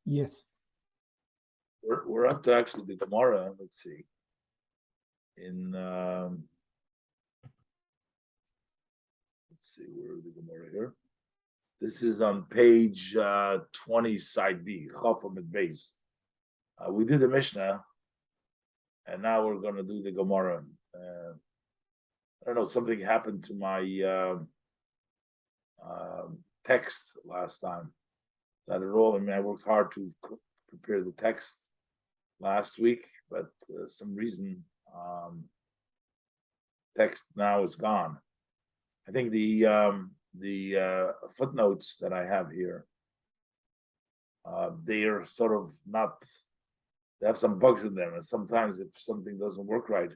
Yes. We're up to actually the Gemara. Let's see. Let's see, where are the Gemara here? This is on page 20, side B, Chafam at base. We did the Mishnah, and now we're going to do the Gemara. I don't know, something happened to my text last time. Not at all. I mean, I worked hard to prepare the text last week, but some reason text now is gone. I think the footnotes that I have here, they are sort of not. They have some bugs in them, and sometimes if something doesn't work right,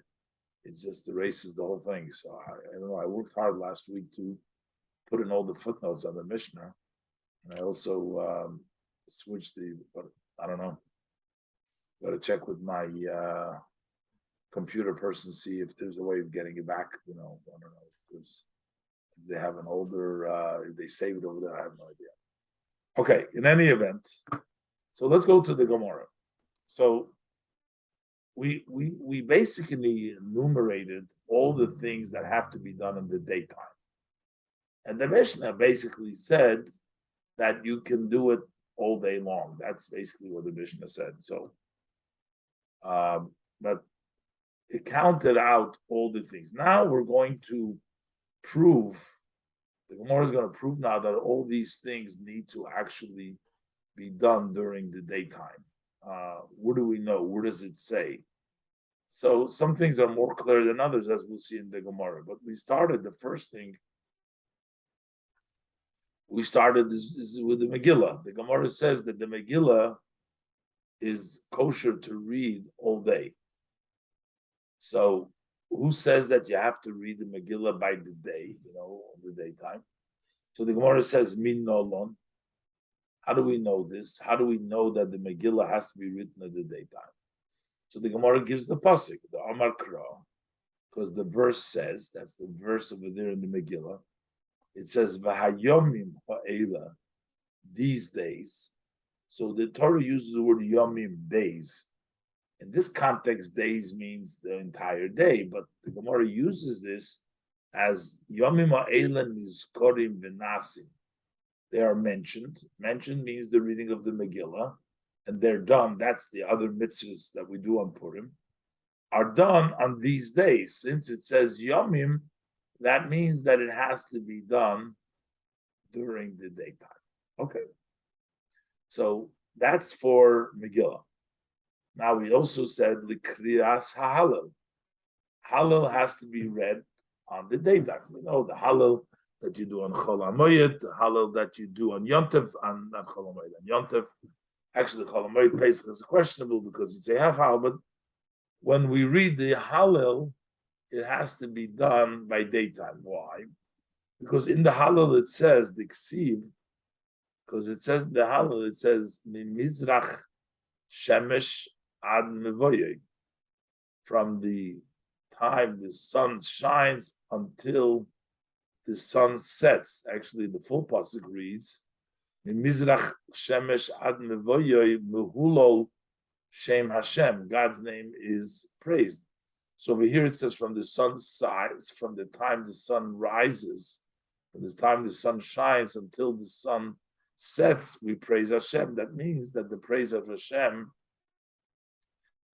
it just erases the whole thing. So I don't know. I worked hard last week to put in all the footnotes on the Mishnah, and I also switched but I don't know. Got to check with my computer person, see if there's a way of getting it back. I don't know if they have an older, if they save it over there. I have no idea. Okay, in any event, so let's go to the Gemara. So we basically enumerated all the things that have to be done in the daytime. And the Mishnah basically said that you can do it all day long. That's basically what the Mishnah said. So, but it counted out all the things. Now we're going to prove, the Gemara is going to prove now that all these things need to actually be done during the daytime. What do we know? Where does it say? So some things are more clear than others, as we'll see in the Gemara. But we started, the first thing, we started is with the Migillah. The Gemara says that the Migillah is kosher to read all day. So who says that you have to read the Megillah by the day, the daytime? So the Gemara says, Min nolon. How do we know this? How do we know that the Megillah has to be written at the daytime? So the Gemara gives the pasuk, the Amar Kra, because the verse says, that's the verse over there in the Megillah, it says, V'hayomim ha'ela, these days. So the Torah uses the word yomim, days. In this context, days means the entire day, but the Gemara uses this as Yomim ha'ela nizkorim v'nasim. They are mentioned. Mentioned means the reading of the Megillah, and they're done. That's the other mitzvahs that we do on Purim, are done on these days. Since it says Yomim, that means that it has to be done during the daytime. Okay. So that's for Megillah. Now we also said L'kriyas ha'halal. Halal has to be read on the daytime. We know the halal that you do on Chol HaMoed, the halal that you do on Yom Tov, on not Chol HaMoed, on Yom Tov. Actually, Chol HaMoed Pesach is questionable because it's a half halal, but when we read the halal, it has to be done by daytime. Why? Because in the halal it says the ksiv, because it says in the halal, it says Mimizrach Shemesh Ad Mevoyeh, from the time the sun shines until the sun sets. Actually, the full pasuk reads Mimizrach Shemesh Ad Mevoyeh Mehulol Shem Hashem. God's name is praised. So over here it says from the sun size, from the time the sun rises, from the time the sun shines until the sun sets, we praise Hashem. That means that the praise of Hashem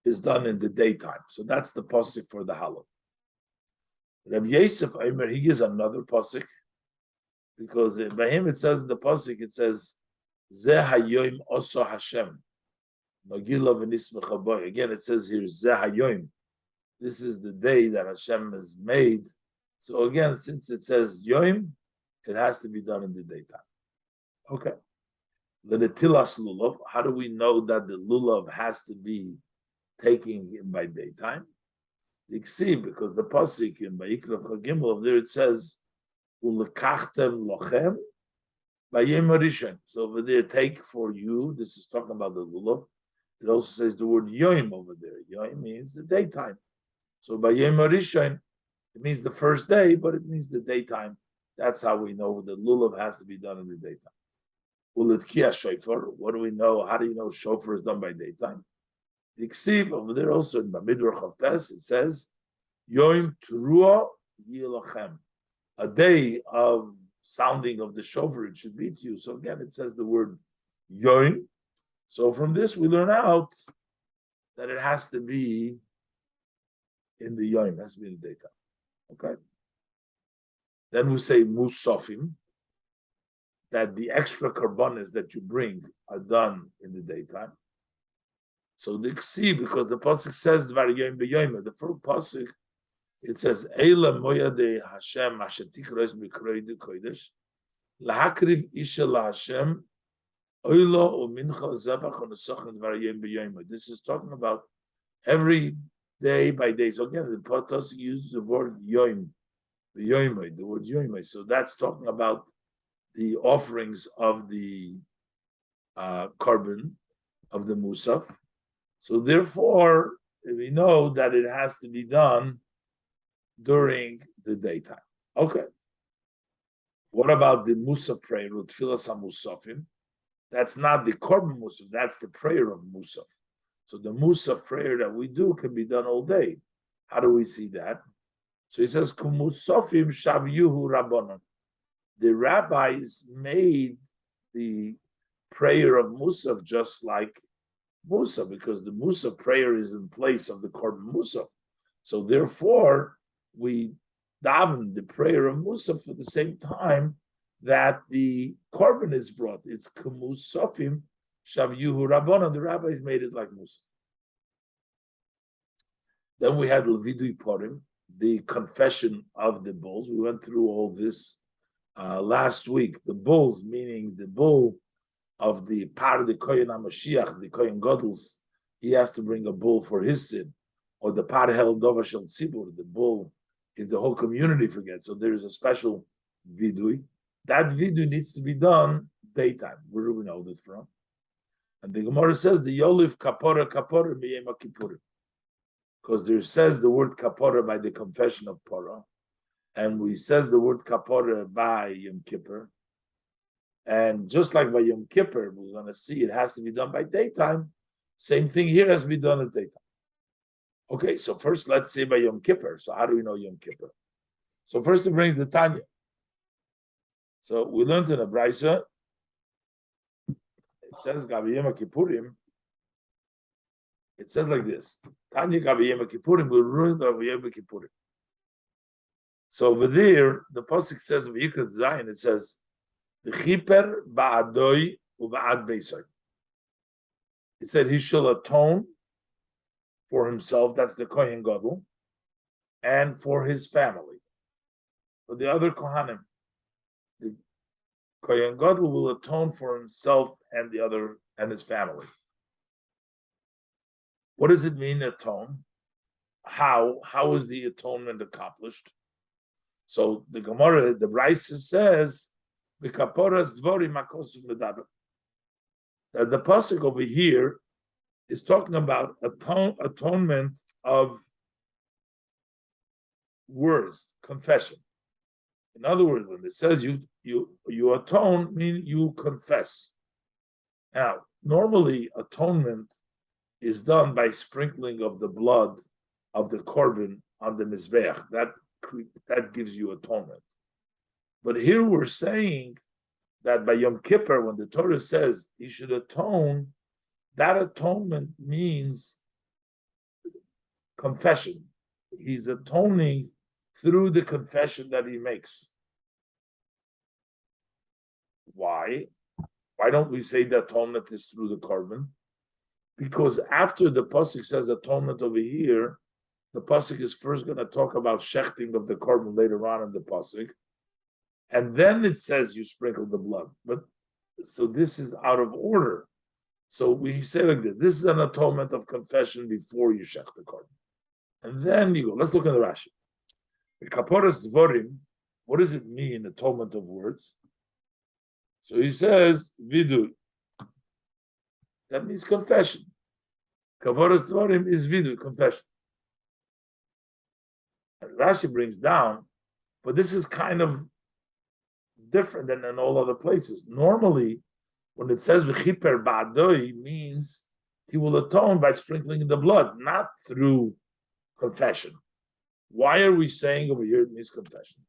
is done in the daytime. So that's the pasuk for the halal. Rabbi Yosef Omer, he gives another pasuk, because by him it says in the pasuk, it says Zeh hayoim oso Hashem Migillah v'nismecha bo. Again, it says here Zeh hayoim. This is the day that Hashem has made. So again, since it says Yoim, it has to be done in the daytime. Okay. The netilas lulav. How do we know that the lulav has to be taking in by daytime? The ksiv, because the pasuk in Vayikra Chagimel, there it says ulekachtem lochem bayem harishon. So over there, take for you. This is talking about the lulav. It also says the word yoim over there. Yoim means the daytime. So bayem harishon, it means the first day, but it means the daytime. That's how we know the lulav has to be done in the daytime. Uletkia shofar. What do we know? How do you know shofar is done by daytime? The Ksiv over there also in Bamidbar Chavtes, it says, Yom Teruah Yilachem. A day of sounding of the shofar, it should be to you. So again, it says the word Yom. So from this, we learn out that it has to be in the Yom, has to be in the daytime. Okay? Then we say Musafim, that the extra karbanis that you bring are done in the daytime. So the Ksi, because the pasuk says Dvar Yom B'Yom, the first pasuk, it says Eila Moya de Hashem Ashetikres B'Kroi de Kodesh Lahakriv Isha LaHashem Oila Umincha Zebach Onesachin Dvar Yom B'Yom. This is talking about every day by day. So again, the pasuk uses the word Yom, the word Yom. So that's talking about the offerings of the carbon of the Musaf. So therefore, we know that it has to be done during the daytime. Okay. What about the Musaf prayer, Tfilas HaMusafim? That's not the Korban Musaf, that's the prayer of Musaf. So the Musaf prayer that we do can be done all day. How do we see that? So he says, Kumusafim Shavyuhu Rabbanon. The rabbis made the prayer of Musaf just like Musaf, because the Musaf prayer is in place of the Korban Musaf. So therefore, we daven the prayer of Musaf at the same time that the Korban is brought. It's Kumusafim Shavyuhu Rabbanon. The rabbis made it like Musaf. Then we had Levidui Purim, the confession of the bulls. We went through all this last week. The bulls, meaning the bull of the Par de Kohen HaMashiach, the Kohen Godels, he has to bring a bull for his sin, or the Par Hel Dova Shel Tzibur, the bull if the whole community forgets. So there is a special vidui. That vidui needs to be done daytime. Where do we know this from? And the Gemara says the Yoliv Kapora B'Yom Kippurim, because there says the word Kapora by the confession of Porah, and we says the word Kapora by Yom Kippur. And just like by Yom Kippur, we're going to see it has to be done by daytime. Same thing here has to be done at daytime. Okay, so first let's say by Yom Kippur. So how do we know Yom Kippur? So first it brings the Tanya. So we learned in the Brisa, it says Gabi Yom Kippurim. It says like this: Tanya Gabi Yom Kippurim will ruin Gabi Yom Kippurim. So over there, the pasuk says of Yikrat Zion, it says the Chiper Ba'adoi Uba'ad Beisai. It said he shall atone for himself, that's the Kohen Gadol, and for his family. For the other Kohanim, the Kohen Gadol will atone for himself and the other and his family. What does it mean, atone? How is the atonement accomplished? So the Gemara, the Brisa says, that the pasuk over here is talking about atonement of words, confession. In other words, when it says you atone, mean you confess. Now, normally atonement is done by sprinkling of the blood of the korban on the mizbeach. That gives you atonement. But here we're saying that by Yom Kippur, when the Torah says he should atone, that atonement means confession. He's atoning through the confession that he makes. Why? Why don't we say the atonement is through the korban? Because after the pasuk says atonement over here, the pasuk is first going to talk about shechting of the korban later on in the pasuk, and then it says you sprinkle the blood. But so this is out of order. So we say like this: this is an atonement of confession before you shech the korban, and then you go. Let's look at the Rashi. The kaporas dvorim. What does it mean? Atonement of words. So he says vidu. That means confession. Kaporas dvorim is vidu, confession. And Rashi brings down, but this is kind of different than in all other places. Normally, When it says v'chiper ba'adoi, means he will atone by sprinkling the blood, not through confession. Why are we saying over here it means confession?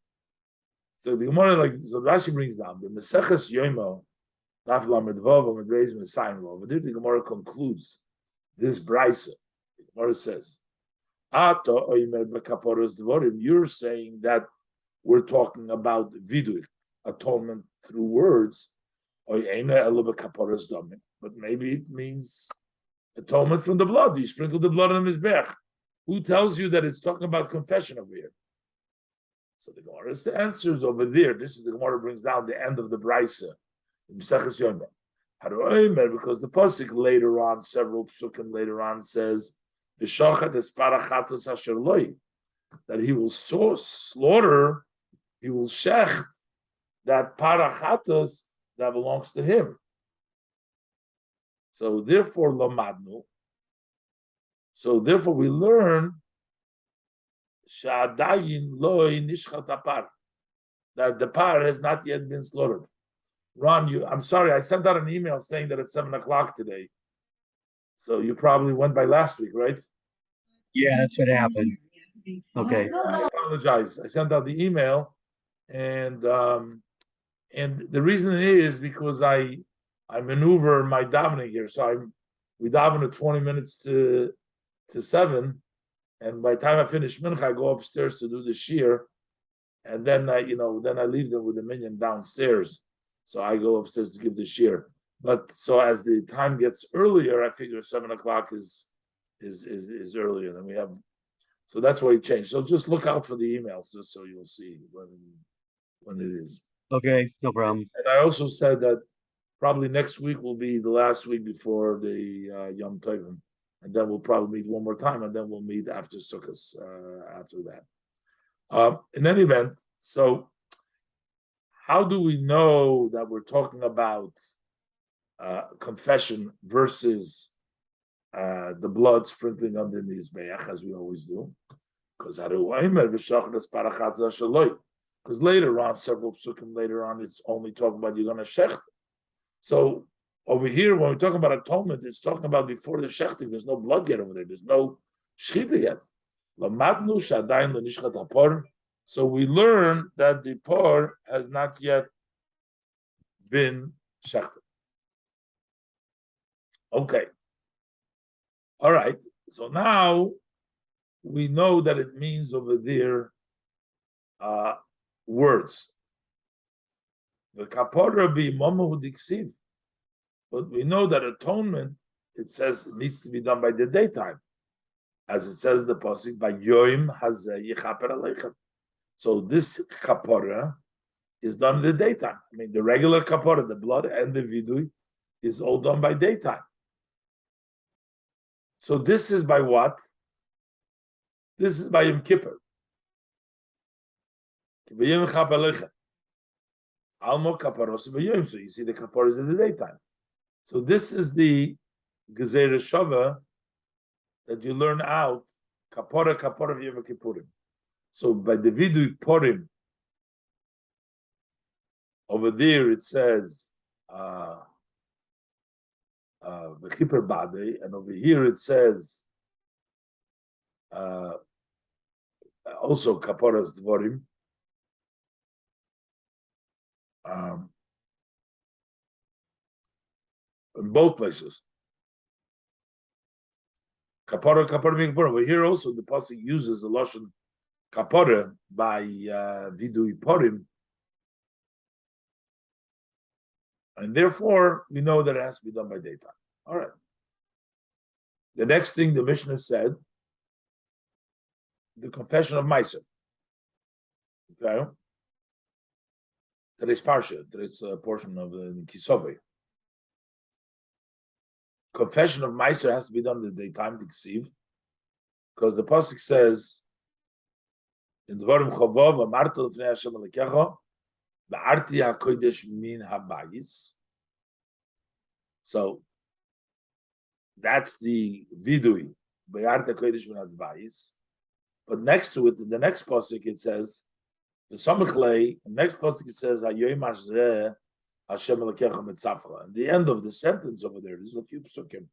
So the Gemara, so Rashi brings down the Meseches Yomo, Daf Lamed Vav Amid Reis Messiah. Over there, the Gemara concludes this brisa. The Gemara says, you're saying that we're talking about vidui, atonement through words, but maybe it means atonement from the blood. You sprinkle the blood on his mizbech. Who tells you that it's talking about confession over here? So the Gemara answers over there. This is the Gemara brings down the end of the brisa in Meseches Yoma. Because the pasuk later on, several psukim later on says, that he will slaughter, he will shecht that parachatos that belongs to him. So therefore, lamadnu. So therefore, we learn sha'adayin loy nishchat apar, that the par has not yet been slaughtered. Ron, I'm sorry, I sent out an email saying that it's 7:00 today. So you probably went by last week, right? Yeah, that's what happened. Okay. I apologize. I sent out the email, and the reason is because I maneuver my davening here. So we daven at 20 minutes to 7, and by the time I finish mincha, I go upstairs to do the shir, and then I leave them with the minyan downstairs. So I go upstairs to give the shir. But so as the time gets earlier, I figure 7:00 is earlier than we have. So that's why it changed. So just look out for the emails, just so you'll see when it is. Okay, no problem. And I also said that probably next week will be the last week before the Yom Tovim, and then we'll probably meet one more time, and then we'll meet after Sukkot after that. In any event, so how do we know that we're talking about confession versus the blood sprinkling on the mizbeach, as we always do? Because later on, several psukim later on, it's only talking about you're going to shecht. So over here, when we're talking about atonement, it's talking about before the shechting. There's no blood yet over there. There's no shechita yet. So we learn that the por has not yet been shechted. Okay. All right. So now we know that it means over there words. The kapora be mamahu diksiv. But we know that atonement, it says, it needs to be done by the daytime. As it says the pasuk, by yoim hazeh yichaper aleichem. So this kapora is done in the daytime. I mean, the regular kapora, the blood and the vidui, is all done by daytime. So this is by what? This is by Yom Kippur. So you see the kapora is in the daytime. So this is the Gezerah Shava that you learn out, kapora of Yom Kippurim. So by the vidui porim, over there it says v'chiper badei, and over here it says also kaporas dvorim. In both places, kapora mikpura. But here also the pasuk uses the lashon kapora by vidui porim, and therefore we know that it has to be done by daytime. All right. The next thing the Mishnah said, the confession of Meiser. Okay. Today's parsha, today's portion of the Kisove. Confession of Meiser has to be done in the daytime, the Ksiv, because the pasuk says in Dvarim Chavav, Amarta l'fnei Hashem Elokecha, ba'arti hakodesh min habayis. So that's the vidui, ba'arti hakodesh min habayis. But next to it, in the next pasuk, it says the Samichlei. The next pasuk it says Hayoyim Hazeh Hashem Elokecha Mitzavcha. And the end of the sentence over there's a few psukim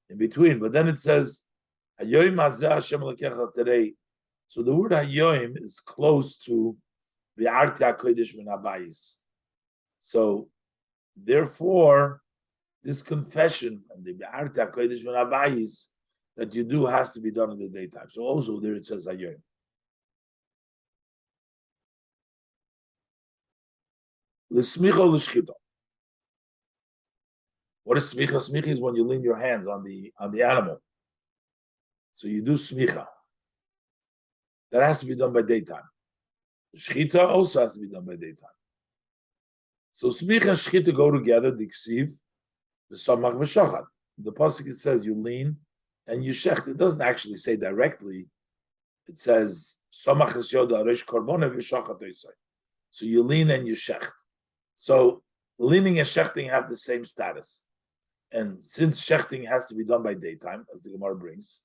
in between, but then it says, Hayoim Hazeh Hashem Elokecha today. So the word Hayoim is close to the Arti HaKodesh Min Habayis. So therefore, this confession and the Arti HaKodesh Min Habayis that you do has to be done in the daytime. So also there it says Hayoim. L'smicha l'shchita. What is smicha? Smicha is when you lean your hands on the animal. So you do smicha. That has to be done by daytime. Shchita also has to be done by daytime. So smicha and shchita go together. The ksiv, the samach v'shachad. The pasuk it says you lean and you shecht. It doesn't actually say directly. It says samach v'shoda aresh karbona v'shachad oisai. So you lean and you shecht. So leaning and shechting have the same status. And since shechting has to be done by daytime, as the Gemara brings,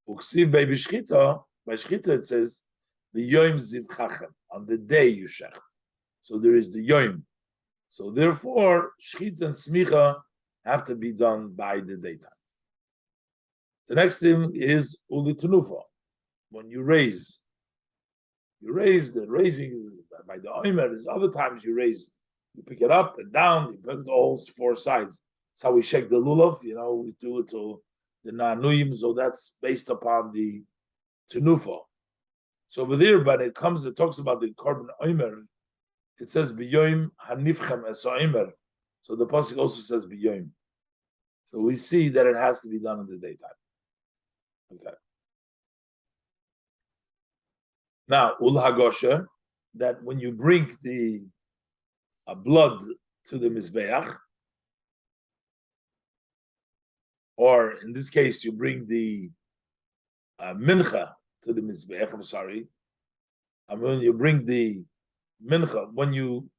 uksiv by shchita it says the yom zivchachem, on the day you shecht. So there is the yom. So therefore, shchita and smicha have to be done by the daytime. The next thing is ulitunufa. When you raise the raising by the oimer. There's other times you pick it up and down, you put it all four sides. That's how we shake the lulav, we do it to the nanuyim, so that's based upon the tenufa. So over there, but it talks about the korban oimer, it says biyoim hanifchem es oimer. So the pasuk also says biyoim. So we see that it has to be done in the daytime. Okay. Now, ul hagosha, that when you bring the blood to the mizbeach, or in this case, you bring the mincha to the mizbeach. When you bring the mincha, when you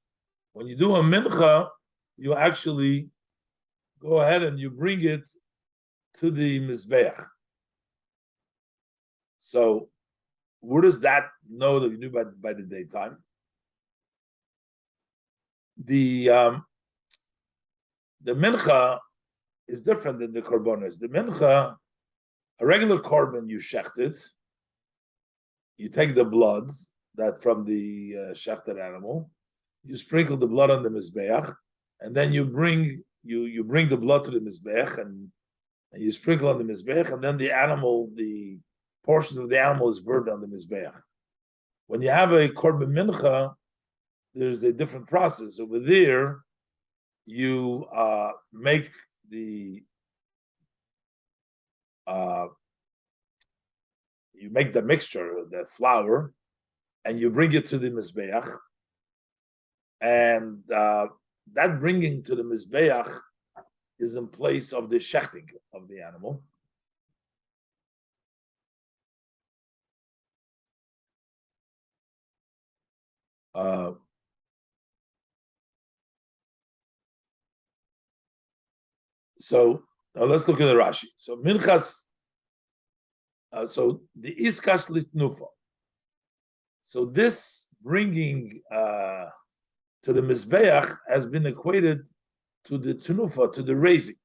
do a mincha, you actually go ahead and you bring it to the mizbeach. So, where does that know that you knew by the daytime? The mincha is different than the korbanos. The mincha, a regular korban, you shecht it. You take the blood that from the shechted animal. You sprinkle the blood on the mizbeach, and then you bring the blood to the mizbeach, and you sprinkle on the mizbeach, and then the portion of the animal is burned on the mizbeach. When you have a korban mincha, there's a different process. Over there, you make the mixture, the flour, and you bring it to the mizbeach, and that bringing to the mizbeach is in place of the shechting of the animal. So now let's look at the Rashi. So minchas. So the iskas litnufa. So this bringing to the mizbeach has been equated to the tenufa, to the raising.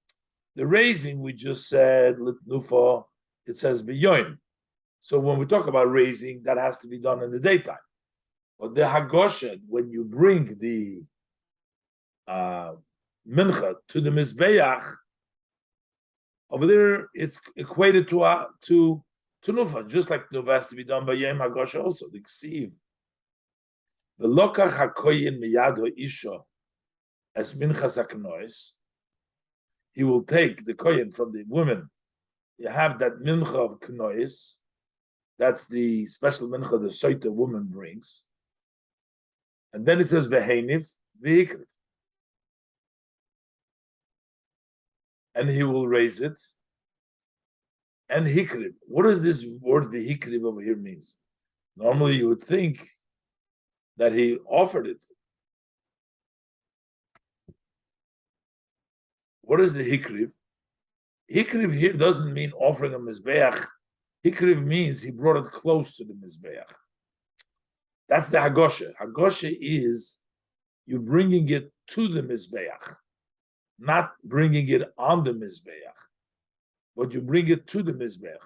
The raising we just said litnufa. It says biyoim. So when we talk about raising, that has to be done in the daytime. But the hagoshet, when you bring the mincha to the mizbeach, over there it's equated to nufa, just like nufa has to be done by yom hagoshet also. The ksiv, the lokach hakoyin miyad isha as minchas haknois. He will take the koyin from the women. You have that mincha of knois. That's the special mincha the soita woman brings. And then it says vehenif v'hikriv, and he will raise it. And hikriv. What does this word v'hikriv over here means? Normally, you would think that he offered it. What is the hikriv? Hikriv here doesn't mean offering a mizbeach. Hikriv means he brought it close to the mizbeach. That's the hagosha. Hagosha is you bringing it to the Mizbeach, not bringing it on the Mizbeach, but you bring it to the Mizbeach.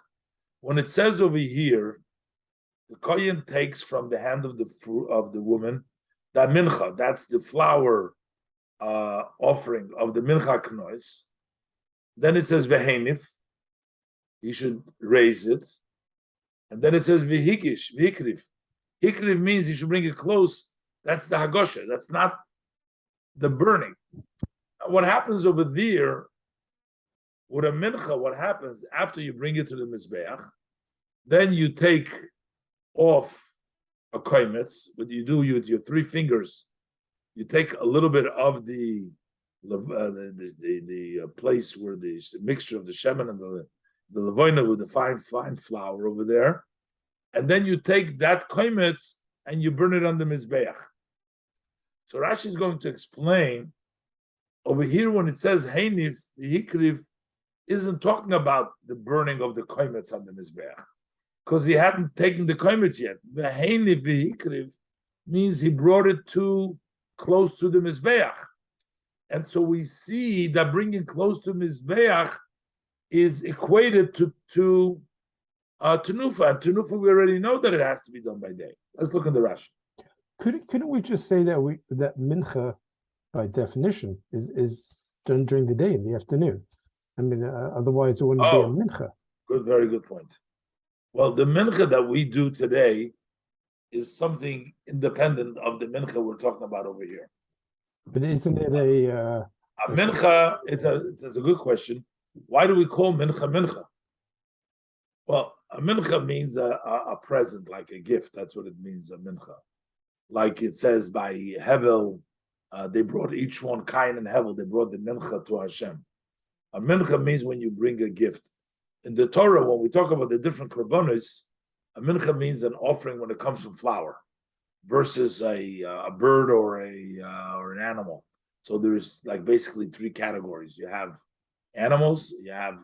When it says over here, the Kohen takes from the hand of the woman that mincha, that's the flour offering of the mincha knois. Then it says vehenif, he should raise it, and then it says vihikish, vihikriv. Hikriv means he should bring it close. That's the hagosha. That's not the burning. What happens over there with a mincha? What happens after you bring it to the mizbeach? Then you take off a koimetz. What you do with your 3 fingers, you take a little bit of the place where the mixture of the shemen and the levoina with the fine flour over there, and then you take that koimetz and you burn it on the mizbeach. So Rashi is going to explain over here when it says heinif v'hikriv isn't talking about the burning of the koimetz on the mizbeach, because he hadn't taken the koimetz yet. The heinif v'hikriv means he brought it too close to the mizbeach, and so we see that bringing close to mizbeach is equated to tenufa. And tenufa, we already know that it has to be done by day. Let's look at the Rashi. Couldn't we just say that that mincha, by definition, is done during the day in the afternoon? I mean, otherwise it wouldn't be a mincha. Good, very good point. Well, the mincha that we do today is something independent of the mincha we're talking about over here. But isn't it a mincha? It's a good question. Why do we call mincha mincha? Well, a mincha means a present, like a gift. That's what it means, a mincha. Like it says by Hevel, they brought each one Kain and Hevel, they brought the mincha to Hashem. A mincha means when you bring a gift. In the Torah, when we talk about the different korbanos, a mincha means an offering when it comes from flour versus a bird or an animal. So there's like basically 3 categories. You have animals, you have,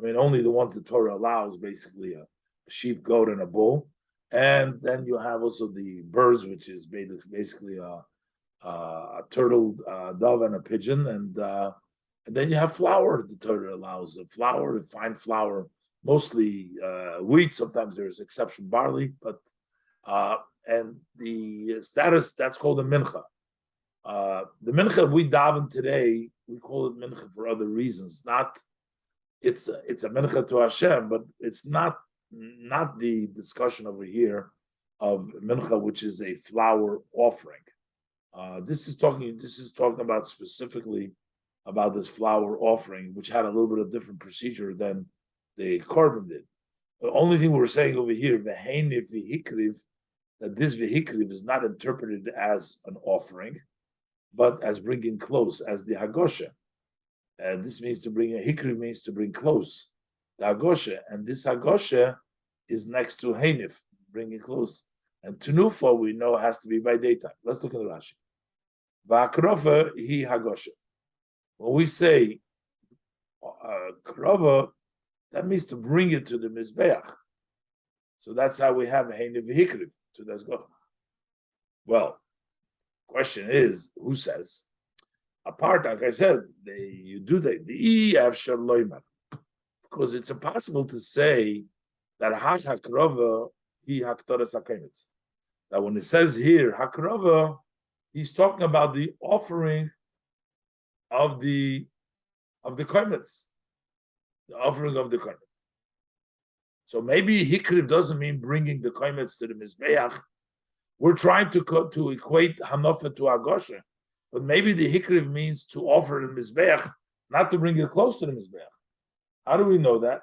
only the ones the Torah allows, basically a sheep, goat, and a bull. And then you have also the birds, which is basically a turtle, dove, and a pigeon. And then you have flour. The Torah allows the flour, fine flour, mostly wheat. Sometimes there's exception barley, but and the status that's called a mincha. The mincha we daven today, we call it mincha for other reasons. Not it's a mincha to Hashem, but it's not the discussion over here of mincha, which is a flour offering. This is talking about specifically about this flour offering, which had a little bit of different procedure than the korban did. The only thing we're saying over here, v'heinif v'hikriv, that this v'hikriv is not interpreted as an offering, but as bringing close, as the hagosha. And this means to bring, a hikriv means to bring close, the hagosha. And this hagosha is next to heinif, bringing close. And tenufa, we know, has to be by daytime. Let's look at the Rashi. Va'akrova hi hagosha. When we say krova, that means to bring it to the mizbeach. So that's how we have heinif v'hikriv. So let's go. Well, question is, who says? Apart, like I said, you do that. The afshar loiman, because it's impossible to say that hakrova hi haktoras hakemitz. That when it says here hakrova, he's talking about the offering of the koimetz, the offering of the koimetz. So maybe hikriv doesn't mean bringing the koimetz to the mizbeach. We're trying to equate hanofa to agosha, but maybe the hikriv means to offer the mizbeach, not to bring it close to the mizbeach. How do we know that?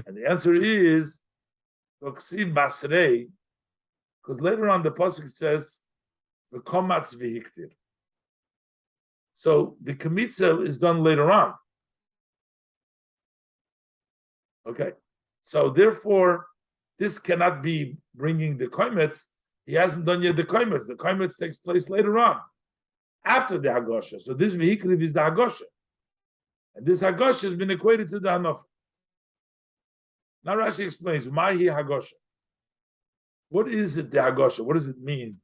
And the answer is Toksiv Basrei, because later on the pasuk says the komatz v'hiktir. So the kmitza is done later on. Okay, so therefore this cannot be bringing the koimetz. He hasn't done yet the koimetz. The koimetz takes place later on, after the hagosha. So this v'hikriv is the hagosha, and this hagosha has been equated to the hanof. Now Rashi explains, Mahi hagosha. What is it, the hagosha? What does it mean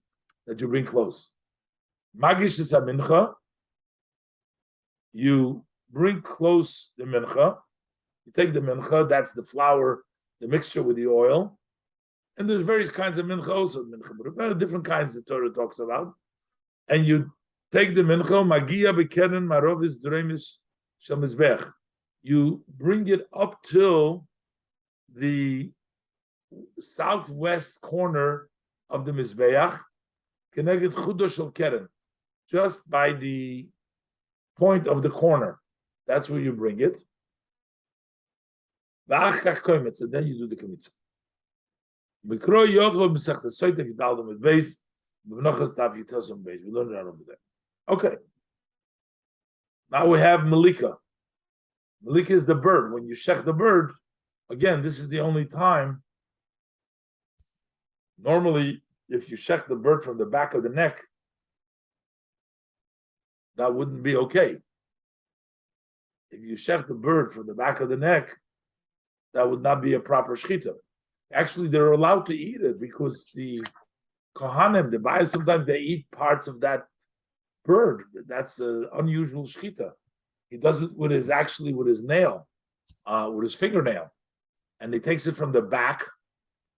that you bring close? Magish is a mincha. You bring close the mincha. You take the mincha, that's the flour, the mixture with the oil. And there's various kinds of mincha also. Mincha, different kinds the Torah talks about. And you take the mincha, magia bekeren marovis dremis shamizbech. You bring it up till the southwest corner of the mizbeach, keneged chudo shel keren, just by the point of the corner. That's where you bring it. And then you do the kemitza. We learned that over there. Okay. Now we have Malika. Malika is the bird. When you shech the bird, again, this is the only time. Normally, if you shech the bird from the back of the neck, that wouldn't be okay. If you shech the bird from the back of the neck, that would not be a proper shechita. Actually, they're allowed to eat it because the kohanim, the buyers, sometimes they eat parts of that bird. That's an unusual shechita. He does it with his nail, with his fingernail, and he takes it from the back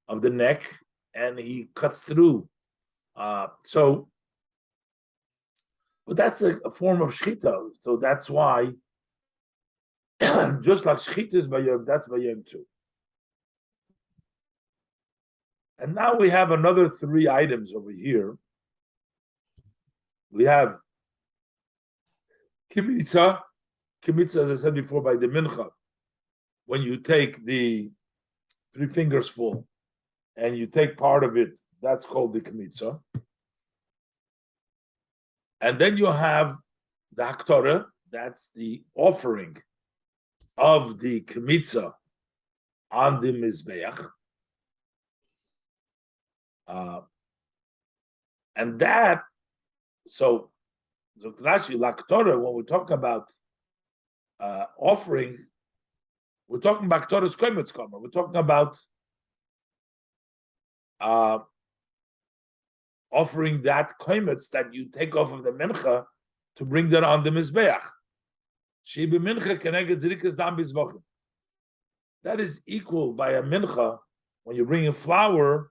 of the neck and he cuts through. But that's a form of shechita. So that's why, just like shechita is by Yom, that's by Yom too. And now we have another 3 items over here. We have kimitza. Kimitza, as I said before, by the mincha. When you take the 3 fingers full and you take part of it, that's called the kimitza. And then you have the haktorah, that's the offering of the kimitza on the mizbeach. And that, so Rashi, Laktorah, when we're talking about offering, we're talking about Torah's Koimetz Kamer. We're talking about offering that Koimetz that you take off of the mincha to bring that on the Mizbeach. Shebe mincha keneged zrikas dam bizvochim. That is equal by a mincha, when you're bringing flour,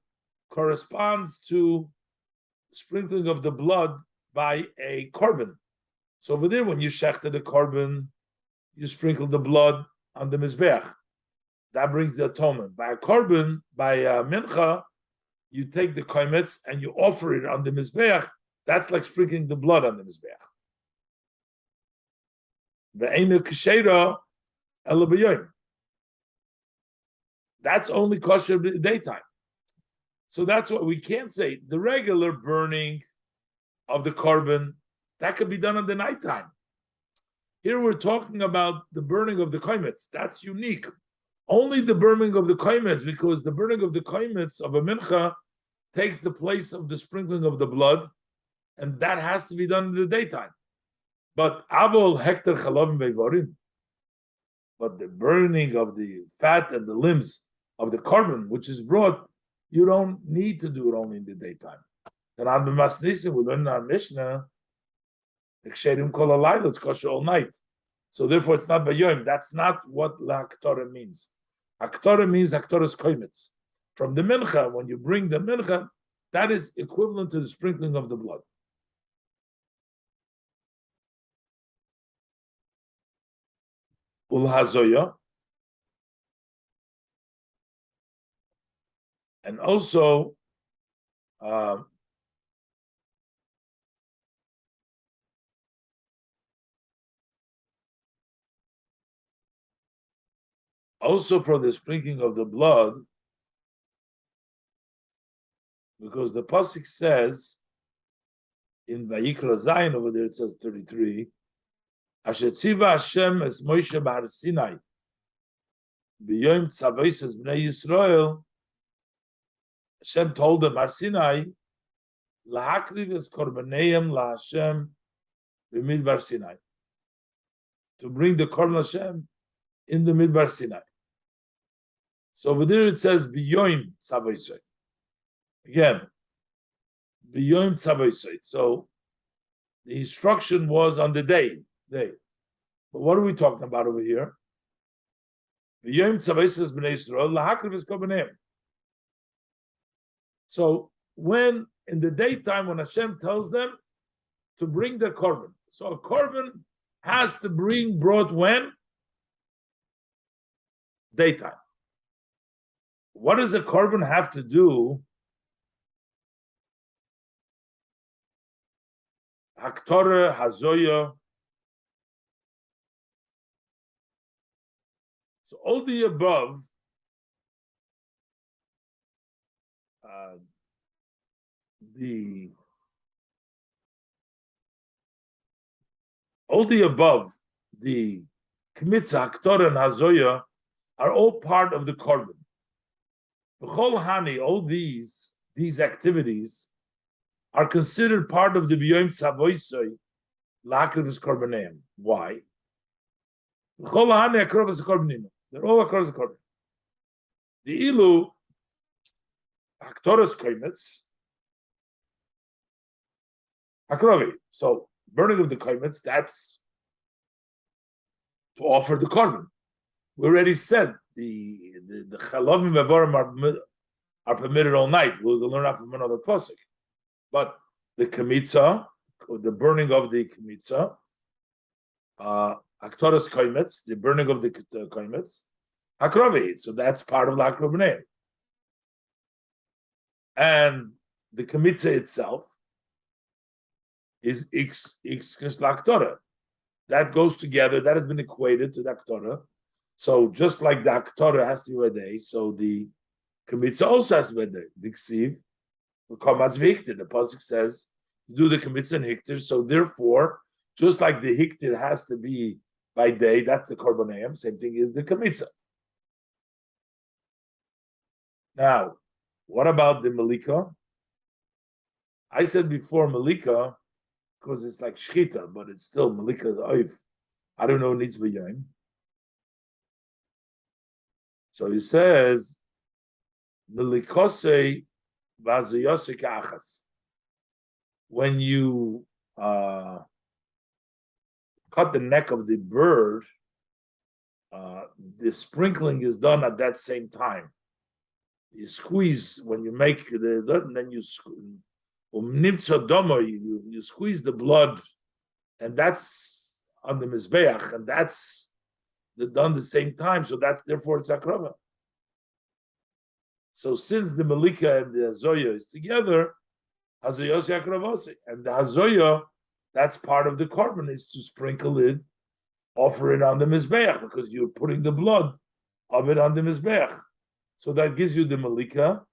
corresponds to sprinkling of the blood by a korban. So over there, when you shechted the korban, you sprinkle the blood on the mizbeach. That brings the atonement. By a korban, by a mincha, you take the koimetz and you offer it on the mizbeach. That's like sprinkling the blood on the mizbeach. The einu kshera ela b'yom. That's only kosher daytime. So that's what we can't say. The regular burning of the korban, that could be done in the nighttime. Here we're talking about the burning of the koimetz. That's unique. Only the burning of the koimetz, because the burning of the koimetz of a mincha takes the place of the sprinkling of the blood, and that has to be done in the daytime. But avol hektar chalavim beivorim, but the burning of the fat and the limbs of the korban, which is brought, you don't need to do it only in the daytime. And on the Masnisim, we learn in our Mishnah, it's kosher all night. So therefore, it's not bayom. That's not what la haktorah means. Haktorah means haktorah's koimetz. From the mincha, when you bring the mincha, that is equivalent to the sprinkling of the blood. Ulhazoya. And also, for the sprinkling of the blood, because the pasuk says in Vayikra Zayin over there, it says 33, Asher tziva Hashem es Moshe b'Har Sinai b'yom tzavos es bnei Yisrael. Hashem told them, Har Sinai, lahakriv es korbaneim laHashem b'midbar Sinai, to bring the korban Hashem in the midbar Sinai. So over there it says b'yom tzavosei. Again, b'yom tzavosei. So The instruction was on the day. But what are we talking about over here? So when in the daytime, when Hashem tells them to bring their korban, so a korban has to brought when? Daytime. What does a korban have to do? Haktorah, Hazoya. So all the above the Kmitza, Haktorah, and Hazoya are all part of the korban. B'chol Hani, all these activities are considered part of the B'yom Tzavoisoi, L'akriv Korbaneim. Why? B'chol Hani Akrov Korbanim. They're all Akrov Korbanim. The Ilu, Haktorah's Koimetz, Akrovi. So, burning of the Koimetz, that's to offer the Korban. We already said the Chalavim Vevorim are permitted all night. We'll learn that from another pasuk. But the Kemitza, the burning of the Kemitza, Aktoras Koimetz, the burning of the Koimetz, Akrovi. So that's part of the Akrovi. And the Kemitza itself is X Laktorah. That goes together, that has been equated to the Aktorah. So just like the Aktorah has to be a day, so the Kemitza also has to be a day. The Ksiv, the pasuk says, do the Kemitza and Hikter. So therefore, just like the Hikter has to be by day, that's the Korbaneim, same thing is the Kemitza. Now, what about the Malika? I said before Malika, because it's like Shchita, but it's still Malika Oif. I don't know, it needs to be Yom. So he says, Melikose vaziyose ka'achas. When you cut the neck of the bird, the sprinkling is done at that same time. You squeeze when you make the dirt, and then you squeeze the blood, and that's on the mizbeach, and that's done the same time. So that's therefore it's akrava. So since the Malika and the Hazoya is together, Hazoyos Yakravose, and the Hazoya, that's part of the korban, is to sprinkle it, offer it on the mizbeach, because you're putting the blood of it on the mizbeach. So that gives you the Malika,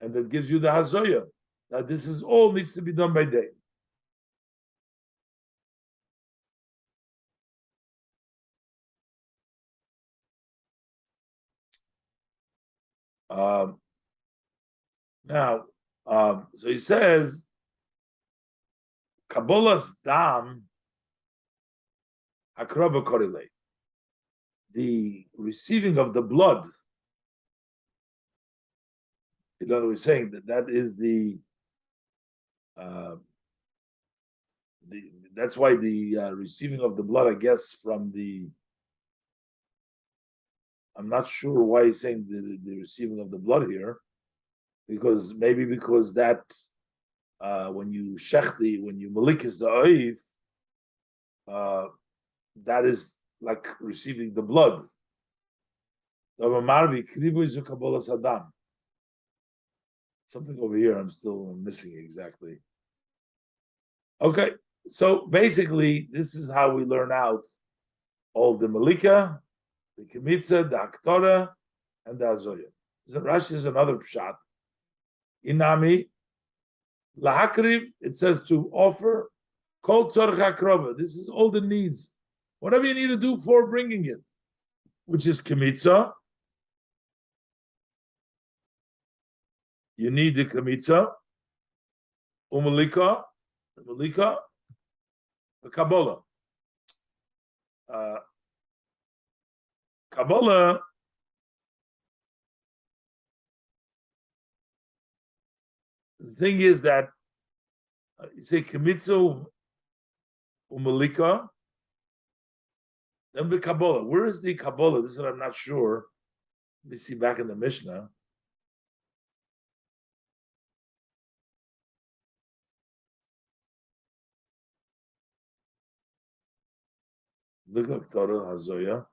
and that gives you the Hazoya. Now this is all needs to be done by day. So he says, Kabbalah's dam, akrava korele, the receiving of the blood. In other words, saying that is that's why the receiving of the blood, I guess, from the. I'm not sure why he's saying the receiving of the blood here, because that when you shechti, when you malikis the oiv, that is like receiving the blood. Something over here I'm still missing exactly. Okay, so basically this is how we learn out all the malika, the Kemitza, the Aktorah, and the Hazoya. So Rashi is another pshat. Inami, lahakriv, it says to offer, kol tzorch hakrova. This is all the needs. Whatever you need to do for bringing it, which is Kemitza. You need the Kemitza, Umalika, the Kabbalah. Kabbalah the thing is that You say Kimitzu Umalika, then the Kabbalah. Where is the Kabbalah? This is what I'm not sure. Let me see back in the Mishnah. Look at Torah Hazoya.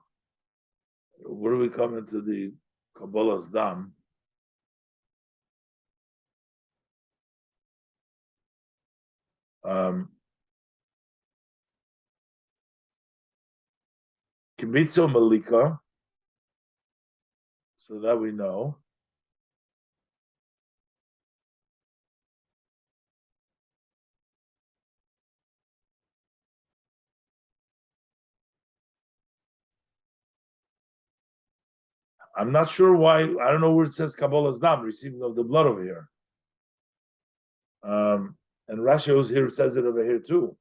Where do we come into the Kabbalah's Dam? Kimitzo Malika, so that we know. I'm not sure why. I don't know where it says Kabbalah's Dam, receiving of the blood over here. And Rashi was here, says it over here too.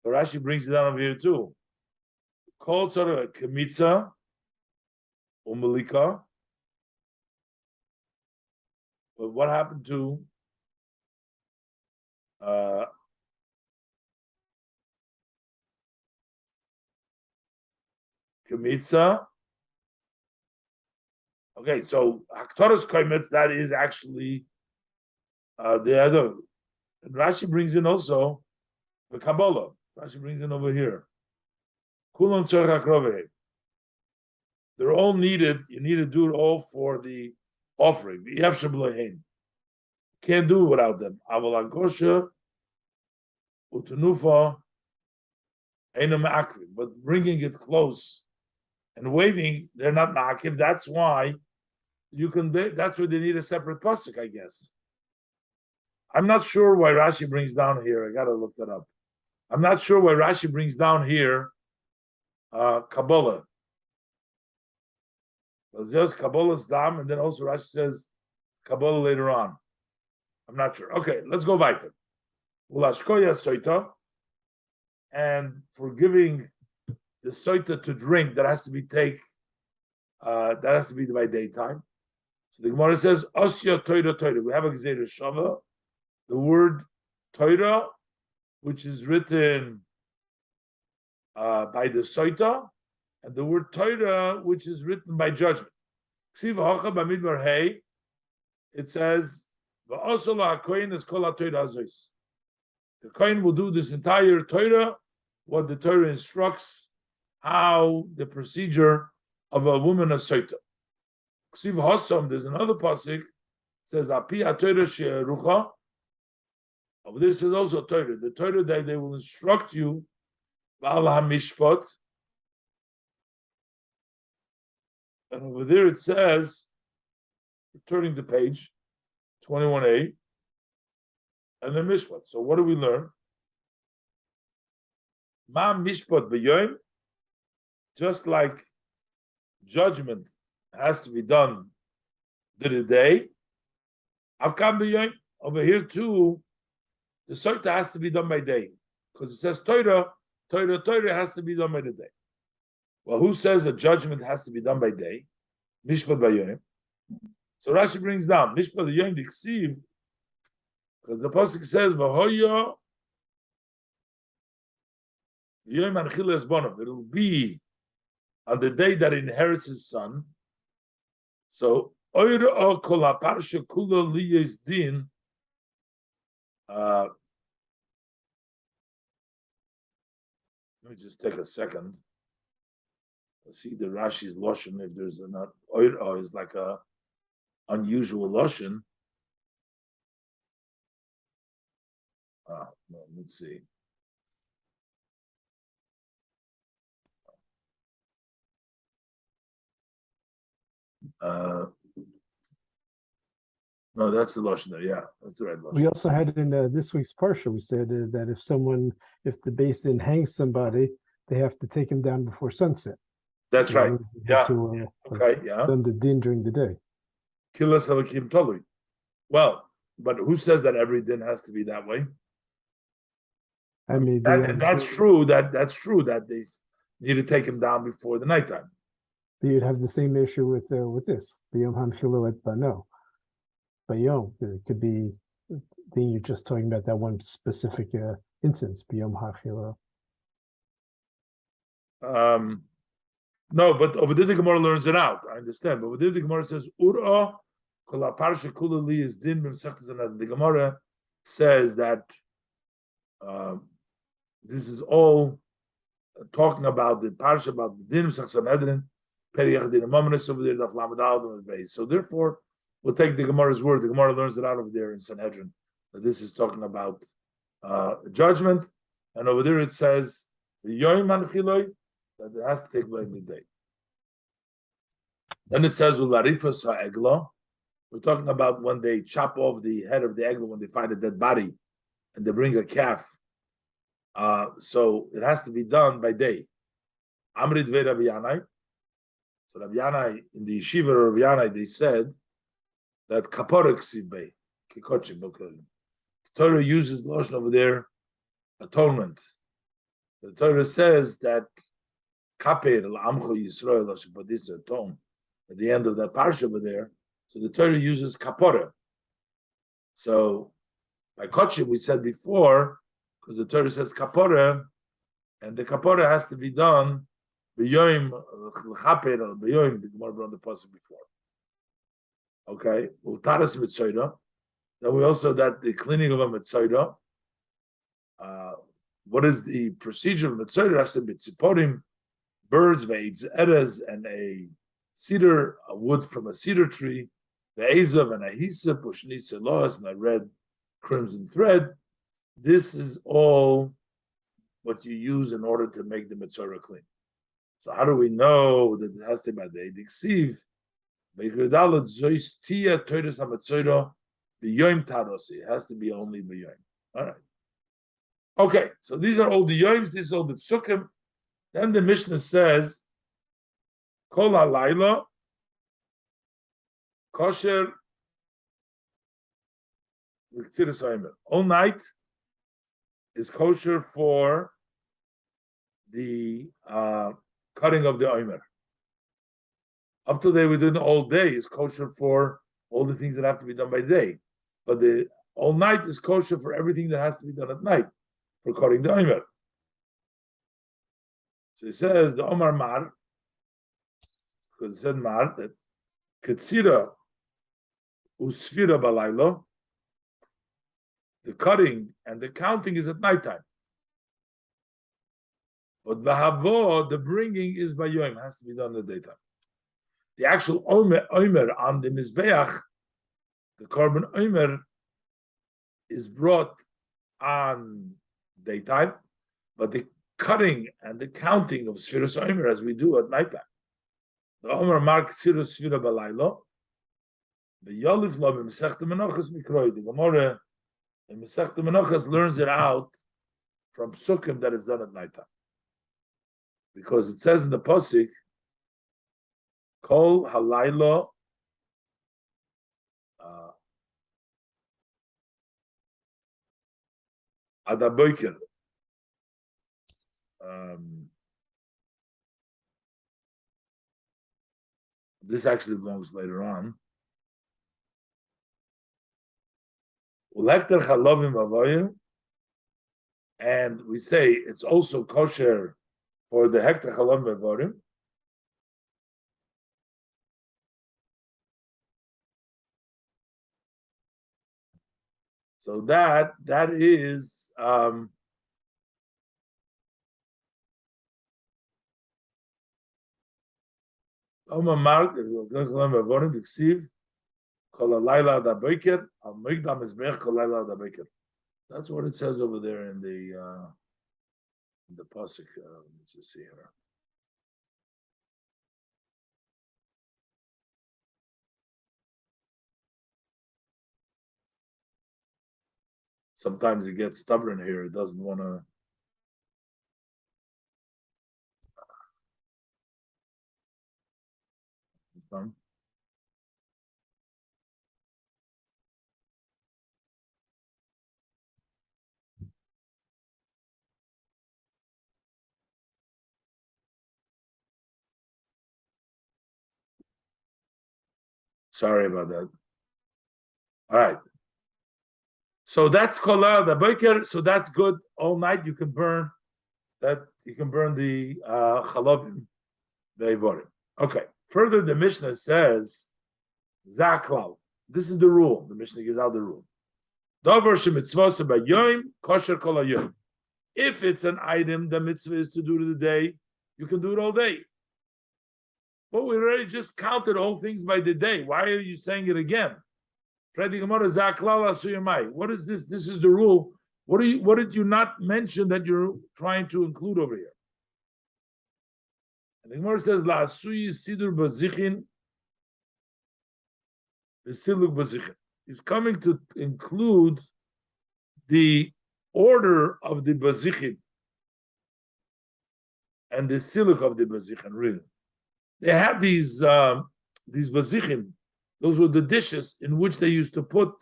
But Rashi brings it down over here too. Called sort of a Kemitza, Umalika. But what happened to Kemitza? Okay, so Haktoras Koimetz, that is actually the other. And Rashi brings in also the Kabbalah. Rashi brings in over here. Kulon Tzorach Roveh. They're all needed. You need to do it all for the offering. Can't do it without them. Aval Agosha, Utenufa, Einam Akrim. But bringing it close and waving, they're not Ma'akiv. That's why you can. That's where they need a separate pasuk, I guess. I'm not sure why Rashi brings down here. I got to look that up. I'm not sure why Rashi brings down here Kabbalah. But there's Kabbalah's Dam, and then also Rashi says Kabbalah later on. I'm not sure. Okay, let's go weiter. Ulashkoya soita, and for giving the soita to drink, that has to be that has to be by daytime. So the Gemara says Osya Toira Toira. We have a Gezeira Shava. The word Toira, which is written by the soita, and the word Toira, which is written by judgment. It says the Kohen will do this entire Torah, what the Torah instructs, how the procedure of a woman of Soita. There's another pasuk, says Api HaTorah she'erucha. Over there it says also Torah. The Torah that they will instruct you, Ba'al HaMishpat. And over there it says, turning the page, 21a, and then Mishpat. So what do we learn? Ma Mishpat b'yoyim, just like judgment has to be done the day, Avkam b'yoyim, over here too, the Soita has to be done by day. Because it says Torah has to be done by the day. Well, who says a judgment has to be done by day? Mishpat b'yoyim. So Rashi brings down Mishpat b'yoyim diksiv, because the pasuk says V'hoya Yom Anchila Esbonim. It will be on the day that he inherits his son. So Oira Kol HaParsha Kula Liyes Din. Let me just take a second. Let's see the Rashi's Lashon, if there's enough. Oira is like a unusual Lashon. No, let's see. No, that's the Lashon there. Yeah, that's the right Lashon. We also had in this week's Parsha, we said that if the Beis Din hangs somebody, they have to take him down before sunset. That's So right. that Yeah. means Okay, yeah. done the din during the day. Kilas Elakim Tolui. Well, but who says that every din has to be that way? I mean, That's true. That's true that they need to take him down before the nighttime. you'd have the same issue with this. The Yom HaNchila et Bano. bayom. It could be, then you're just talking about that one specific instance, bayom hachila. No, but over there the Gemara learns it out. I understand, but over there the Gemara says Ura kol parsha kula li is din b'mesechtes Sanhedrin. The Gemara says that this is all talking about the parsha about the din b'mesechtes Sanhedrin. Periach din amamis over there daf lamed al base. So therefore, we'll take the Gemara's word. The Gemara learns it out over there in Sanhedrin. That this is talking about judgment, and over there it says the yoim anchiloi, that it has to take place in the day. Then it says ularifas ha'egla. We're talking about when they chop off the head of the egla when they find a dead body, and they bring a calf. So it has to be done by day. Amrid ve Rabbi Yanai. So Rabbi Yanai in the yeshiva of Rabbi Yanai they said that kaporek sibei kikochim. The Torah uses the lotion over there, atonement. The Torah says that kaper l'amcho Yisrael but this is atone at the end of that parsha over there. So the Torah uses kapora. So by kochim we said before, because the Torah says kapora, and the kapora has to be done b'yoyim l'chaper b'yoyim. The Gemara brought the pasuk before. Okay, ultaras mitzayda. Then we also that the cleaning of a mitzayda. What is the procedure of mitzayda? Has to be tziporim, birds, ve'etz eres, and a cedar, a wood from a cedar tree, the azav and a hisap, ushnitza loas, and a red crimson thread. This is all what you use in order to make the mitzvah clean. So how do we know that it has to be by the diksiv? It has to be only b'yoyim. All right. Okay, so these are all the yoyms. This is all the psukim. Then the Mishnah says, Kol halayla kosher l'ktziras ha'omer. All night is kosher for the cutting of the omer. Up to today, we're doing all day is kosher for all the things that have to be done by day. But the all night is kosher for everything that has to be done at night for cutting the omer. So he says the Omar Mar, because it said Mar, that Ketzira Usfira Balaylo, the cutting and the counting is at nighttime. But Vahavo, the bringing is by Yom, has to be done in the daytime. The actual Omer on the Mizbeach, the Korban Omer, is brought on daytime, but the cutting and the counting of Sfiras Omer as we do at nighttime. The Omer mark Sirus Sfira Balaylo. The Yolif Lo B'Mesechta Menachos Mikroi. The Gemara in Mesechta Menachos learns it out from Psukim that it's done at nighttime. Because it says in the Pasuk, Kol Halaylo Adaboiker. This actually belongs later on. And we say it's also kosher for the hektar chalavim v'avorim. So that is Oma Mark, that's what it says over there in the pasuk. Let me just see here. Sometimes it gets stubborn here. It doesn't want to. Sorry about that. All right. So that's kola the baker. So that's good. All night you can burn that. You can burn the chalavim, the ivorim. Okay. Further, the Mishnah says, zaklal. This is the rule. The Mishnah gives out the rule. Davar shemitzvah b'yom kosher kol hayom. If it's an item the mitzvah is to do to the day, you can do it all day. But we already just counted all things by the day. Why are you saying it again? What is this? This is the rule. What did you not mention that you're trying to include over here? And the Gemara says, La asuyi sidur bazichin, the siluk bazichin. He's coming to include the order of the bazichin and the siluk of the bazichin, really. They had these bazichin. Those were the dishes in which they used to put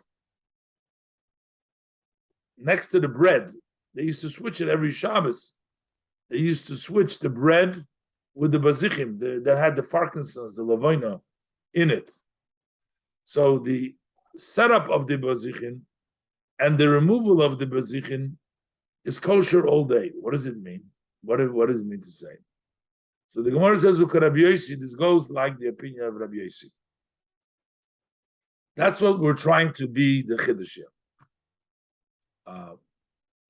next to the bread. They used to switch it every Shabbos. They used to switch the bread with the bazichim that had the Parkinson's, the lavoina in it. So the setup of the bazichin and the removal of the bazichin is kosher all day. What does it mean? What does it mean to say? So the Gemara says, Rabbi Yossi, this goes like the opinion of Rabbi Yossi. That's what we're trying to be the chiddush here.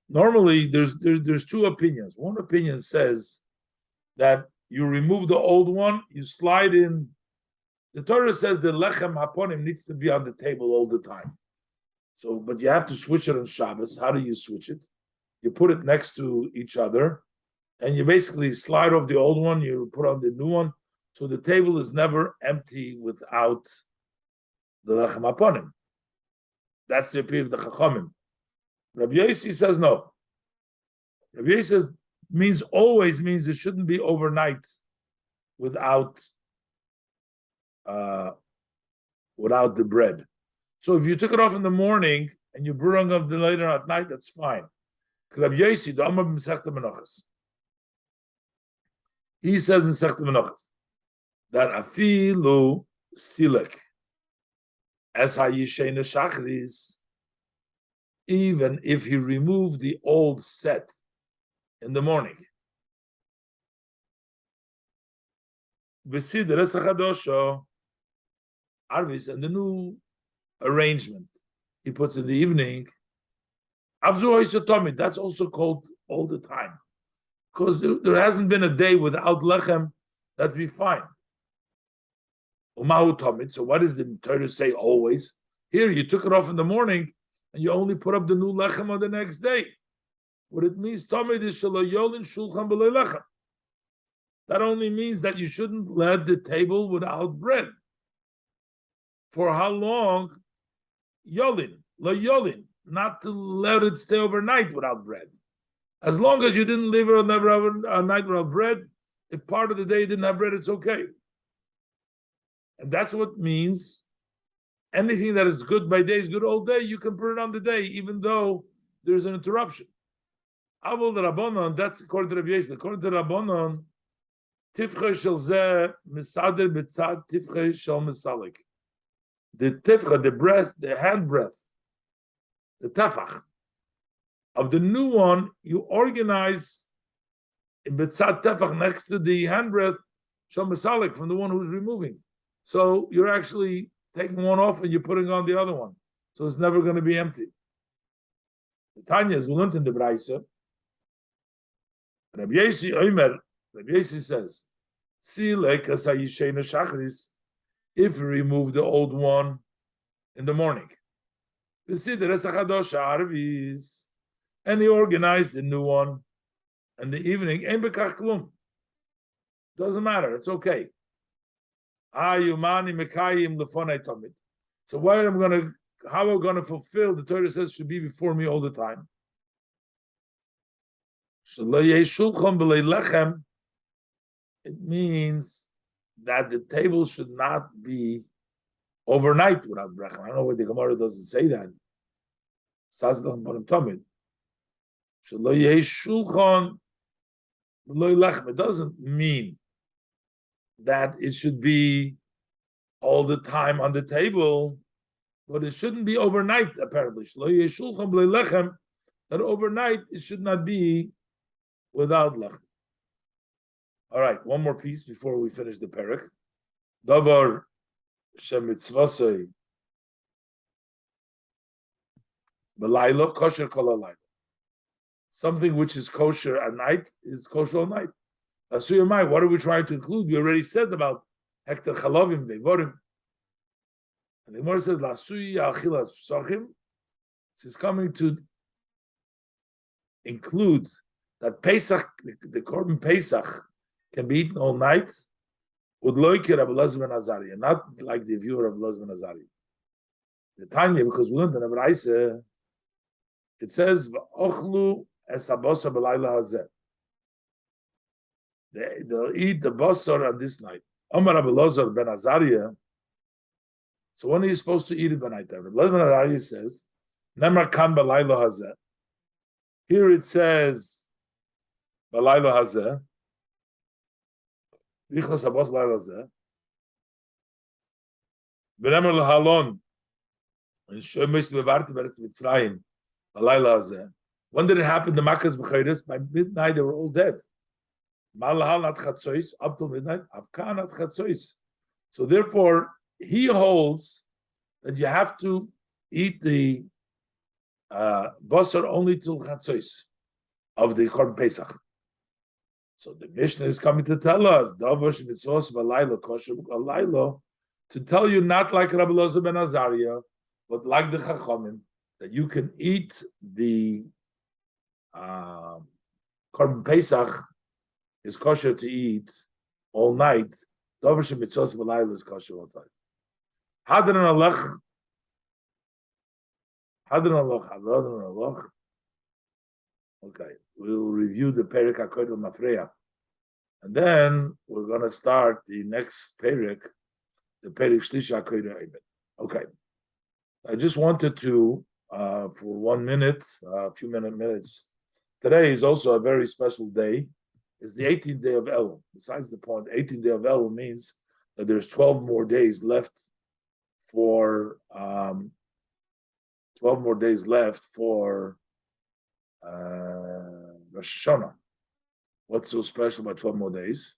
Normally, there's two opinions. One opinion says that you remove the old one, you slide in. The Torah says the lechem haponim needs to be on the table all the time. So, but you have to switch it on Shabbos. How do you switch it? You put it next to each other, and you basically slide off the old one. You put on the new one, so the table is never empty without the lechem haponim. That's the opinion of the Chachamim. Rabbi Yossi says no. Rabbi Yossi says always means it shouldn't be overnight without the bread. So if you took it off in the morning and you bring up the later at night, that's fine. Rabbi Yossi, the Amar b'Masechta Menachos, he says in Masechta Menachos that afilu silek as hayishena shachris, even if he removed the old set in the morning, Arvis, and the new arrangement he puts in the evening, that's also called all the time, because there hasn't been a day without lechem. That'd be fine. So what does the Torah say always? Here, you took it off in the morning, and you only put up the new lechem on the next day. What it means, Tomid, is shaloyolin shulchan b'lei lechem. That only means that you shouldn't let the table without bread. For how long? Yolin, lo yolin, not to let it stay overnight without bread. As long as you didn't leave it a night without bread, if part of the day you didn't have bread, it's okay. And that's what it means. Anything that is good by day is good all day. You can burn it on the day, even though there's an interruption. Avol the Rabbanon, that's according to Rabbi Yossi. According to Rabbanon, tifche shel zeh misader b'tzad tifche shel misalik. The tifche, the breath, the hand breath, the tefach of the new one, you organize in b'tzad tefach next to the hand breath shel misalik from the one who's removing. So you're actually taking one off and you're putting on the other one. So it's never going to be empty. The Tanya is learned in the Braisa. Rabbi Yossi says, if you remove the old one in the morning, and he organized the new one in the evening, doesn't matter, it's okay. So how am I going to fulfill? The Torah says should be before me all the time. It means that the table should not be overnight without bracha. I don't know why the Gemara doesn't say that. It doesn't mean that it should be all the time on the table. but it shouldn't be overnight, apparently. That overnight it should not be without lechem. All right, one more piece before we finish the perek. Davar shemitzvasei b'laylo kosher kol halayla. Something which is kosher at night is kosher all night. Asuyamai, what are we trying to include? We already said about hektar chalavim vevorim. And the Gemara says, "Lasuya achilas psachim." It's coming to include that Pesach, the korban Pesach, can be eaten all night. Udloike Rabbi Elazar ben Azariah, not like the viewer of Rabbi Elazar ben Azariah. The Tanya, because we learned in Rabbi Isa, it says, "Ochlu es habosa b'layla hazeh." They'll eat the basar on this night. Omar Rabbi Elazar ben Azariah. So when are you supposed to eat it by night time? Rabbi Elazar ben Azariah says, "Nemar kan b'layla hazeh." Here it says, "B'layla hazeh." Dichlas habos b'layla hazeh. B'nemar lehalon. And shoymesh levarti beretz Mitzrayim. B'layla hazeh. When did it happen? The Makkah's b'chayres. By midnight, they were all dead. Malahal at chatzois, up till midnight. Avkan at chatzois. So therefore, he holds that you have to eat the basar only till chatzois of the korban Pesach. So the Mishnah is coming to tell us davash mitzvos b'laylo kosher b'laylo, to tell you not like Rabbi Elazar ben Azariah, but like the Chachamim, that you can eat the korban Pesach is kosher to eat all night. Davash mitzvos b'laylo is kosher all night. Hadran alach. Okay, we'll review the Perek HaKodesh Mafreya, and then we're going to start the next Perek, the Perek Shlish HaKodesh Eimet. Okay, I just wanted to, for 1 minute, a few minutes. Today is also a very special day. It's the 18th day of Elul. Besides the point, 18th day of Elul means that there's 12 more days left for 12 more days left for Rosh Hashanah. What's so special about 12 more days?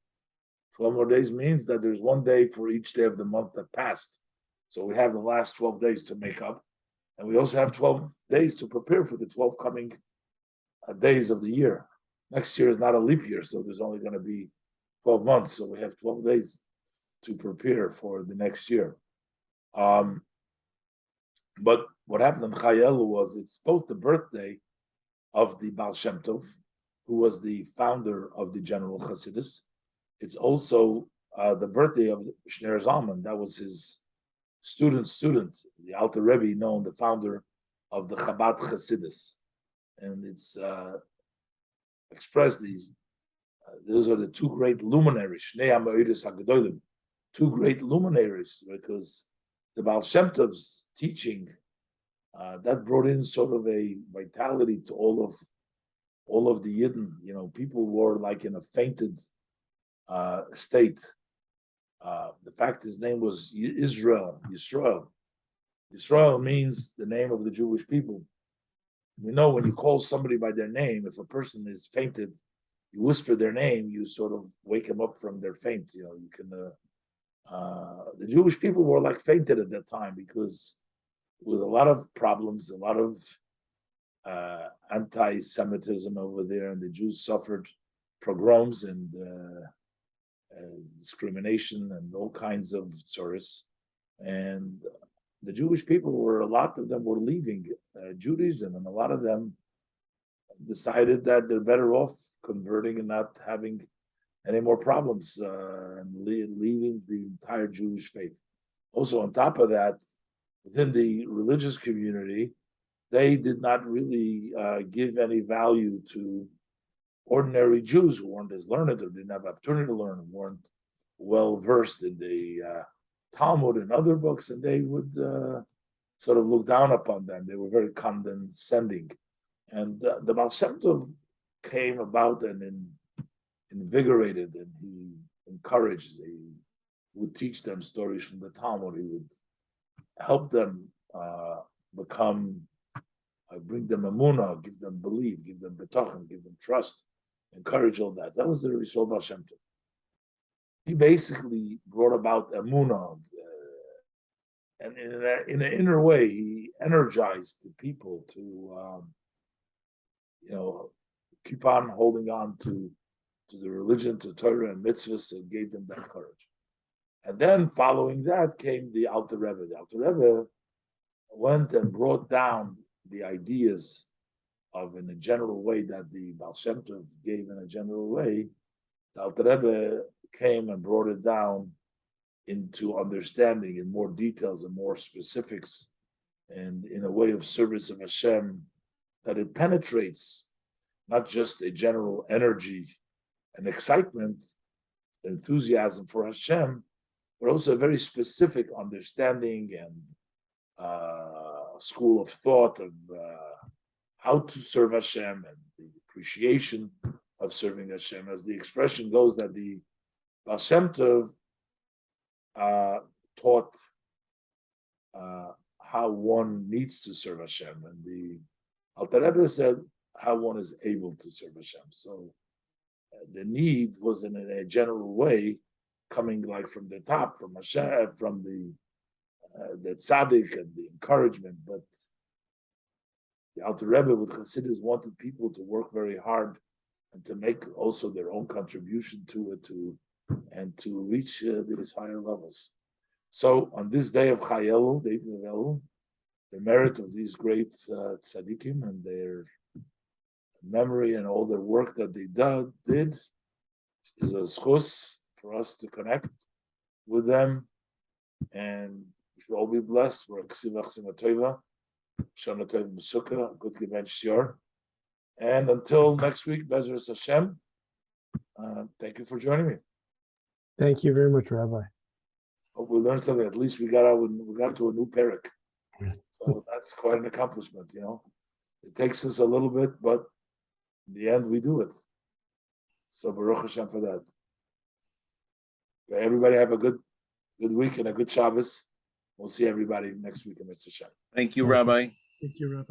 12 more days means that there's 1 day for each day of the month that passed. So we have the last 12 days to make up. And we also have 12 days to prepare for the 12 coming days of the year. Next year is not a leap year, so there's only going to be 12 months. So we have 12 days to prepare for the next year. But what happened in Chai Elul was it's both the birthday of the Baal Shem Tov, who was the founder of the General Chassidus. It's also the birthday of Shner Zalman. That was his student, the Alter Rebbe, known the founder of the Chabad Chassidus. And it's expressed these. Those are the two great luminaries, Shnei HaMa'odos HaGedolim, two great luminaries, because the Baal Shem Tov's teaching that brought in sort of a vitality to all of the Yidden. You know, people were like in a fainted state. The fact his name was Israel. Yisrael means the name of the Jewish people. You know, when you call somebody by their name, if a person is fainted, you whisper their name, you sort of wake them up from their faint. You know, you can. The Jewish people were like fainted at that time because with a lot of problems, a lot of anti-Semitism over there, and the Jews suffered pogroms and discrimination and all kinds of tsuris. And the Jewish people were, a lot of them were leaving Judaism, and a lot of them decided that they're better off converting and not having any more problems and leaving the entire Jewish faith. Also, on top of that, within the religious community, they did not really give any value to ordinary Jews who weren't as learned or didn't have opportunity to learn, weren't well versed in the Talmud and other books, and they would sort of look down upon them. They were very condescending. And the Baal Shem Tov came about and invigorated, and he encouraged. He would teach them stories from the Talmud. He would help them bring them emunah, give them belief, give them betachon, give them trust, encourage all that. That was the Yisrael Baal Shem Tov. He basically brought about emunah, and in an inner way, he energized the people to, keep on holding on to the religion, to Torah and mitzvahs, and gave them that courage. And then following that came the Alter Rebbe. The Alter Rebbe went and brought down the ideas in a general way that the Baal Shem Tov gave in a general way. The Alter Rebbe came and brought it down into understanding in more details and more specifics, and in a way of service of Hashem, that it penetrates not just a general energy and excitement, enthusiasm for Hashem, but also a very specific understanding and school of thought of how to serve Hashem and the appreciation of serving Hashem. As the expression goes, that the Baal Shem Tov taught how one needs to serve Hashem, and the Alter Rebbe said how one is able to serve Hashem. So the need was in a general way coming like from the top, from Hashem, from the tzaddik and the encouragement. But the Alter Rebbe with Chassidus wanted people to work very hard and to make also their own contribution to it, and to reach these higher levels. So on this day of Chayelu, the merit of these great tzaddikim and their memory and all their work that they did is a zchus for us to connect with them, and we should all be blessed for a ksivach sinatova, shana tov mesukah, good gebench shiur. And until next week, Bezras Hashem, thank you for joining me. Thank you very much, Rabbi. Hope we learned something. At least we got to a new parak. So that's quite an accomplishment, It takes us a little bit, but in the end, we do it. So Baruch Hashem for that. Okay, everybody have a good week and a good Shabbos. We'll see everybody next week in Mitzvah Hashem. Thank you, Rabbi. Thank you, Rabbi.